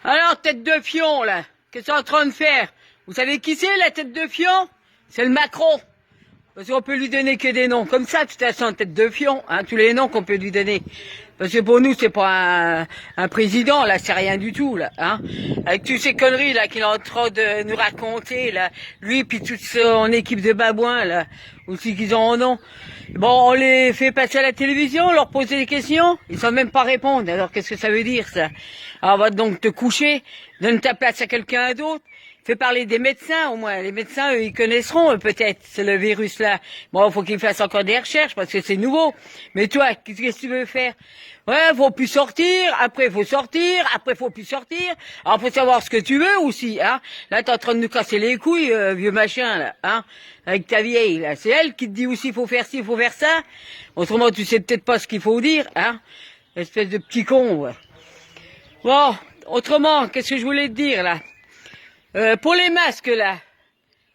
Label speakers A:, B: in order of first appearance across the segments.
A: Alors, tête de fion, là, qu'est-ce que c'est en train de faire? Vous savez qui c'est, la tête de fion? C'est le Macron. Parce qu'on peut lui donner que des noms comme ça, de toute façon, tête de fion, hein, tous les noms qu'on peut lui donner. Parce que pour nous, c'est pas un président, là, c'est rien du tout, là, hein. Avec toutes ces conneries, là, qu'il est en train de nous raconter, là, lui, puis toute son équipe de babouins, là, aussi qu'ils en ont. Bon, on les fait passer à la télévision, on leur pose des questions, ils savent même pas répondre. Alors, qu'est-ce que ça veut dire, ça? Alors, va donc te coucher, donne ta place à quelqu'un d'autre. Fais parler des médecins, au moins. Les médecins, eux, ils connaisseront, peut-être, c'est le virus-là. Bon, il faut qu'ils fassent encore des recherches, parce que c'est nouveau. Mais toi, qu'est-ce que tu veux faire? Ouais, faut plus sortir, après faut sortir, après faut plus sortir. Alors, faut savoir ce que tu veux aussi, hein. Là, t'es en train de nous casser les couilles, vieux machin, là, hein. Avec ta vieille, là. C'est elle qui te dit aussi, faut faire ci, faut faire ça. Autrement, tu sais peut-être pas ce qu'il faut dire, hein. Espèce de petit con, ouais. Bon, autrement, qu'est-ce que je voulais te dire, là? Pour les masques, là,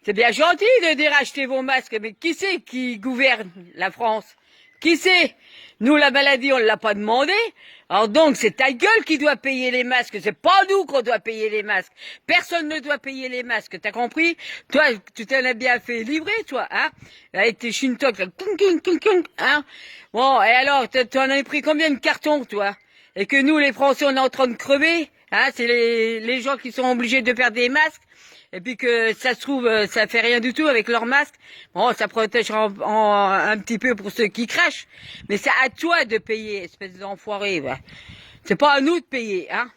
A: c'est bien gentil de dire achetez vos masques, mais qui c'est qui gouverne la France? Qui c'est? Nous, la maladie, on ne l'a pas demandé. Alors donc, c'est ta gueule qui doit payer les masques. C'est pas nous qu'on doit payer les masques. Personne ne doit payer les masques. T'as compris? Toi, tu t'en as bien fait livrer, toi, hein? Avec tes shintok, là, hein? Bon, et alors, tu en as pris combien de cartons, toi? Et que nous, les Français, on est en train de crever? Hein? C'est les gens qui sont obligés de perdre des masques. Et puis que ça se trouve, ça fait rien du tout avec leur masque. Bon, ça protège un petit peu pour ceux qui crachent. Mais c'est à toi de payer, espèce d'enfoiré. Ouais. C'est pas à nous de payer, hein.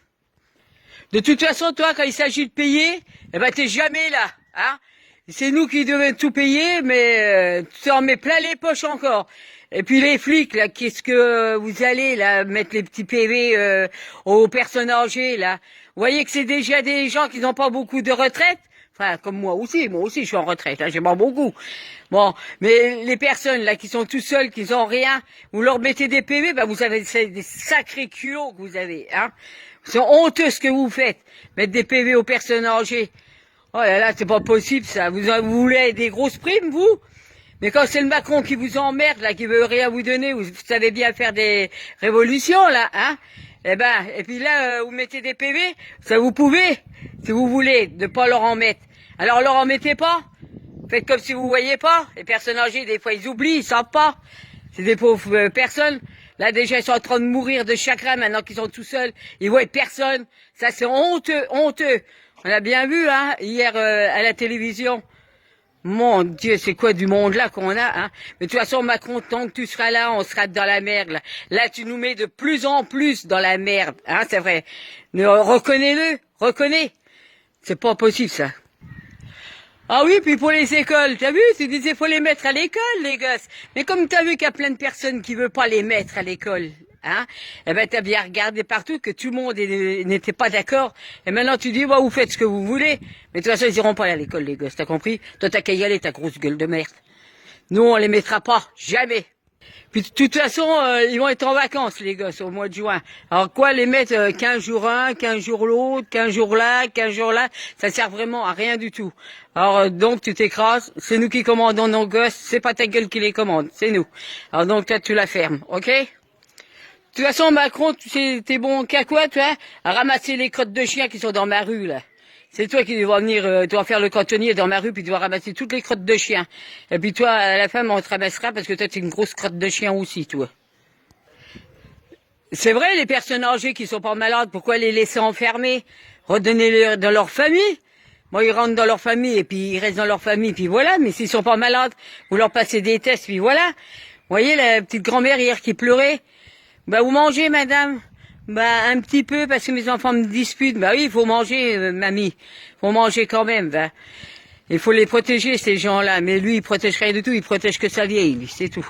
A: De toute façon, toi, quand il s'agit de payer, eh ben, t'es jamais là, hein. C'est nous qui devons tout payer, mais tu en mets plein les poches encore. Et puis les flics, là, qu'est-ce que vous allez, là, mettre les petits PV aux personnes âgées, là? Vous voyez que c'est déjà des gens qui n'ont pas beaucoup de retraite. Enfin, comme moi aussi je suis en retraite, hein, j'ai pas beaucoup. Bon, mais les personnes là qui sont tout seuls, qui n'ont rien, vous leur mettez des PV, ben vous avez des sacrés culots que vous avez, hein. C'est honteux ce que vous faites, mettre des PV aux personnes âgées. Oh là là, c'est pas possible ça. Vous voulez des grosses primes, vous? Mais quand c'est le Macron qui vous emmerde, là, qui veut rien vous donner, vous savez bien faire des révolutions, là, hein? Eh ben, et puis là, vous mettez des PV, ça vous pouvez, si vous voulez, de pas leur en mettre. Alors leur en mettez pas. Faites comme si vous voyez pas. Les personnes âgées, des fois, ils oublient, ils savent pas. C'est des pauvres personnes. Là, déjà, ils sont en train de mourir de chagrin maintenant qu'ils sont tout seuls. Ils voient personne. Ça, c'est honteux, honteux. On a bien vu, hein, hier, à la télévision. Mon Dieu, c'est quoi du monde là qu'on a, hein? Mais de toute façon, Macron, tant que tu seras là, on sera dans la merde, là. Là, tu nous mets de plus en plus dans la merde, hein, c'est vrai. Reconnais-le, reconnais. C'est pas possible, ça. Ah oui, puis pour les écoles, t'as vu, tu disais faut les mettre à l'école, les gosses. Mais comme t'as vu qu'il y a plein de personnes qui veulent pas les mettre à l'école, hein, eh ben t'as bien regardé partout que tout le monde n'était pas d'accord. Et maintenant tu dis, bah, vous faites ce que vous voulez. Mais de toute façon, ils iront pas aller à l'école, les gosses, t'as compris? Toi, t'as qu'à y aller, ta grosse gueule de merde. Nous, on les mettra pas, jamais. Puis de toute façon, ils vont être en vacances, les gosses, au mois de juin. Alors quoi, les mettre 15 jours un, 15 jours l'autre, 15 jours là, 15 jours là, ça sert vraiment à rien du tout. Alors donc tu t'écrases, c'est nous qui commandons nos gosses, c'est pas ta gueule qui les commande, c'est nous. Alors donc toi tu la fermes, ok? De toute façon, Macron, t'es bon qu'à quoi, toi? À ramasser les crottes de chiens qui sont dans ma rue, là. C'est toi qui dois venir, tu dois faire le cantonnier dans ma rue, puis tu dois ramasser toutes les crottes de chiens. Et puis toi, à la fin, on te ramassera parce que toi, t'es une grosse crotte de chien aussi, toi. C'est vrai, les personnes âgées qui sont pas malades, pourquoi les laisser enfermer? Redonnez-les dans leur famille. Moi, ils rentrent dans leur famille et puis ils restent dans leur famille, puis voilà. Mais s'ils sont pas malades, vous leur passez des tests, puis voilà. Vous voyez la petite grand-mère hier qui pleurait? Bah, vous mangez, madame? Bah, un petit peu, parce que mes enfants me disputent. Bah oui, il faut manger, mamie. Faut manger quand même, bah. Il faut les protéger, ces gens-là. Mais lui, il protège rien du tout, il protège que sa vieille, lui, c'est tout.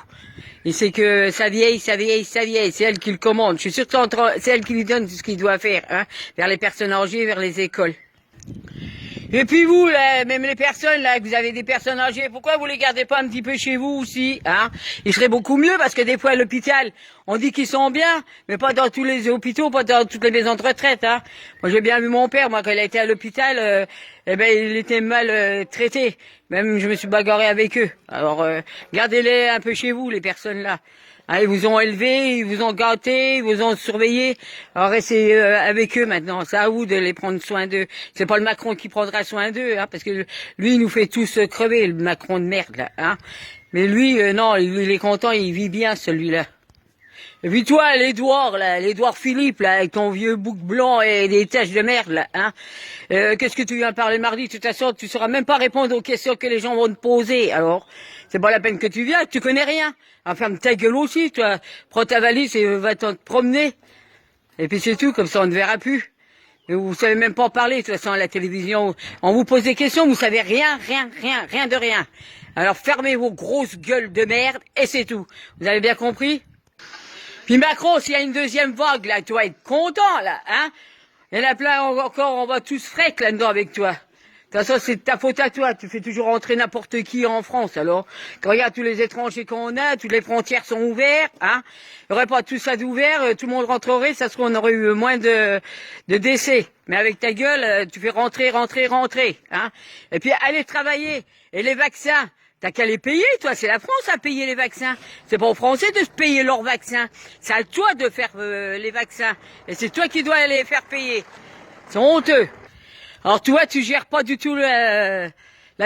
A: Il sait que sa vieille, c'est elle qui le commande. Je suis sûr que c'est elle qui lui donne tout ce qu'il doit faire, hein. Vers les personnes âgées, vers les écoles. Et puis vous, là, même les personnes, là, que vous avez des personnes âgées, pourquoi vous les gardez pas un petit peu chez vous aussi, hein? Il serait beaucoup mieux, parce que des fois, à l'hôpital, on dit qu'ils sont bien, mais pas dans tous les hôpitaux, pas dans toutes les maisons de retraite, hein. Moi, j'ai bien vu mon père, moi, quand il a été à l'hôpital, eh ben, il était mal traité. Même, je me suis bagarré avec eux. Alors, gardez-les un peu chez vous, les personnes là. Hein, ils vous ont élevé, ils vous ont gâté, ils vous ont surveillé. Alors restez avec eux maintenant. C'est à vous de les prendre soin d'eux. C'est pas le Macron qui prendra soin d'eux, hein, parce que lui, il nous fait tous crever, le Macron de merde, là. Hein. Mais lui, non, il est content, il vit bien, celui-là. Et puis toi, l'Édouard, là, l'Édouard Philippe, là, avec ton vieux bouc blanc et des taches de merde, là, hein. Qu'est-ce que tu viens parler mardi? De toute façon, tu sauras même pas répondre aux questions que les gens vont te poser. Alors, c'est pas la peine que tu viennes, tu connais rien. Alors, ferme ta gueule aussi, toi. Prends ta valise et va te promener. Et puis c'est tout, comme ça on ne verra plus. Et vous savez même pas parler, de toute façon, à la télévision. On vous pose des questions, vous savez rien de rien. Alors fermez vos grosses gueules de merde et c'est tout. Vous avez bien compris? Puis Macron, s'il y a une deuxième vague, là, tu vas être content, là, hein? Il y en a plein encore, on va tous frec là-dedans avec toi. De toute façon, c'est de ta faute à toi. Tu fais toujours rentrer n'importe qui en France, alors. Quand regarde tous les étrangers qu'on a, toutes les frontières sont ouvertes, hein? Il n'y aurait pas tout ça d'ouvert, tout le monde rentrerait, ça serait, on aurait eu moins de décès. Mais avec ta gueule, tu fais rentrer, hein? Et puis, allez travailler. Et les vaccins. T'as qu'à les payer, toi. C'est la France à payer les vaccins. C'est pas aux Français de se payer leurs vaccins. C'est à toi de faire les vaccins. Et c'est toi qui dois les faire payer. C'est honteux. Alors toi, tu gères pas du tout la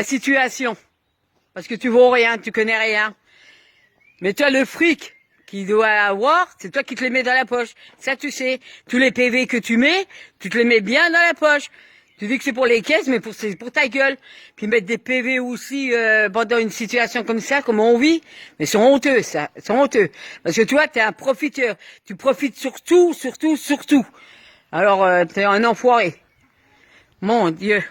A: situation. Parce que tu vaux rien, tu connais rien. Mais toi, le fric qu'il doit avoir, c'est toi qui te les mets dans la poche. Ça, tu sais. Tous les PV que tu mets, tu te les mets bien dans la poche. Tu dis que c'est pour les caisses, mais c'est pour ta gueule. Puis mettre des PV aussi pendant une situation comme ça, comme on vit. Mais c'est honteux, ça. C'est honteux. Parce que toi, t'es un profiteur. Tu profites surtout. Alors, t'es un enfoiré. Mon Dieu.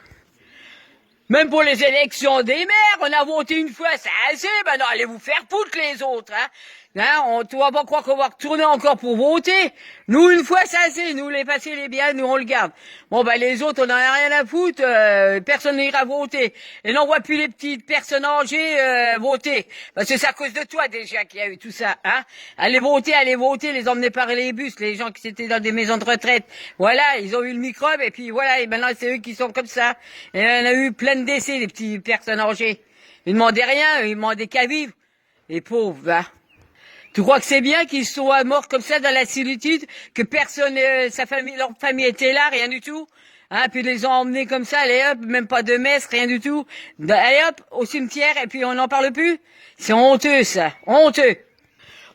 A: Même pour les élections des maires, on a voté une fois, c'est assez. Maintenant, allez vous faire foutre les autres, hein. Hein, tu vas pas croire qu'on va retourner encore pour voter. Nous, une fois, c'est assez. Nous, les passés, les biens, nous, on le garde. Bon, ben, les autres, on en a rien à foutre. Personne n'ira voter. Et n'envoie plus les petites personnes âgées voter. Parce que c'est à cause de toi, déjà, qu'il y a eu tout ça, hein. Allez voter, les emmener par les bus, les gens qui étaient dans des maisons de retraite. Voilà, ils ont eu le microbe, et puis voilà, et maintenant, c'est eux qui sont comme ça. Et on a eu plein de décès, les petites personnes âgées. Ils demandaient rien, ils demandaient qu'à vivre. Les pauvres, hein. Tu crois que c'est bien qu'ils soient morts comme ça dans la solitude, que personne, leur famille était là, rien du tout, hein, puis ils les ont emmenés comme ça, allez hop, même pas de messe, rien du tout, allez hop, au cimetière, et puis on n'en parle plus. C'est honteux, ça, honteux.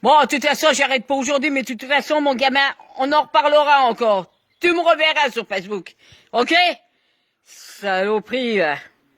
A: Bon, de toute façon, j'arrête pas aujourd'hui, mais de toute façon, mon gamin, on en reparlera encore. Tu me reverras sur Facebook, ok? Saloperie,